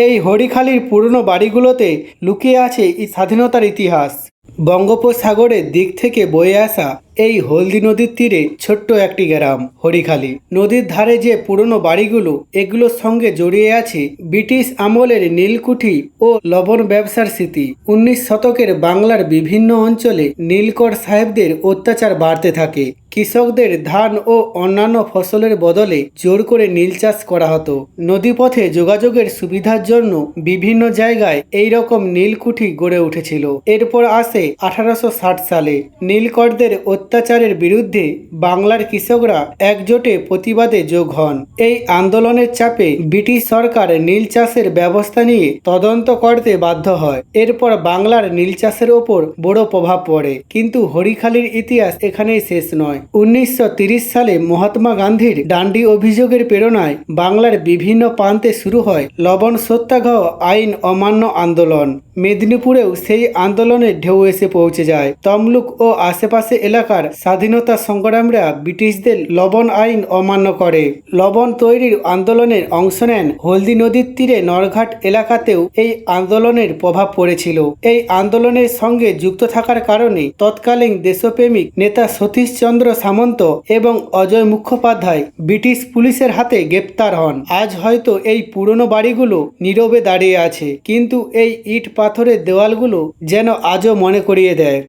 এই হরিখালির পুরনো বাড়িগুলোতে লুকিয়ে আছে স্বাধীনতার ইতিহাস। বঙ্গোপসাগরের দিক থেকে বয়ে আসা এই হলদি নদীর তীরে ছোট্ট একটি গ্রাম হরিখালি। নদীর ধারে যে পুরনো বাড়িগুলো, এগুলোর সঙ্গে জড়িয়ে আছে ব্রিটিশ আমলের নীলকুঠি ও লবণ ব্যবসার স্মৃতি। 19 শতকের বাংলার বিভিন্ন অঞ্চলে নীলকর সাহেবদের অত্যাচার বাড়তে থাকে। কৃষকদের ধান ও অন্যান্য ফসলের বদলে জোর করে নীল চাষ করা হতো। নদীপথে যোগাযোগের সুবিধার জন্য বিভিন্ন জায়গায় এই রকম নীলকুঠি গড়ে উঠেছিল। এরপর আসে 1860 সালে নীলকরদের অত্যাচারের বিরুদ্ধে বাংলার কৃষকরা একজোটে প্রতিবাদে যোগ হন। এই আন্দোলনের চাপে ব্রিটিশ সরকার নীল চাষের ব্যবস্থা নিয়ে তদন্ত করতে বাধ্য হয়। এরপর বাংলার নীল চাষের ওপর বড় প্রভাব পড়ে। কিন্তু হরিখালির ইতিহাস এখানেই শেষ নয়। 1930 সালে মহাত্মা গান্ধীর ডান্ডি অভিযোগের প্রেরণায় বাংলার বিভিন্ন প্রান্তে শুরু হয় লবণ সত্যাগ্রহ আইন অমান্য আন্দোলন। মেদিনীপুরেও সেই আন্দোলনের ঢেউ এসে পৌঁছে যায়। তমলুক ও আশেপাশে এলাকার স্বাধীনতা সংগ্রামীরা ব্রিটিশদের লবণ আইন অমান্য করে। লবণ তৈরির আন্দোলনের অংশ নেন। হলদি নদীর তীরে নরঘাট এলাকাতেও এই আন্দোলনের প্রভাব পড়েছিল। এই আন্দোলনের সঙ্গে যুক্ত থাকার কারণে তৎকালীন দেশপ্রেমিক নেতা সতীশচন্দ্র সামন্ত এবং অজয় মুখোপাধ্যায় ব্রিটিশ পুলিশের হাতে গ্রেপ্তার হন। আজ হয়তো এই পুরনো বাড়িগুলো নীরবে দাঁড়িয়ে আছে, কিন্তু এই ইট পাথরের দেওয়ালগুলো যেন আজও মনে করিয়ে দেয়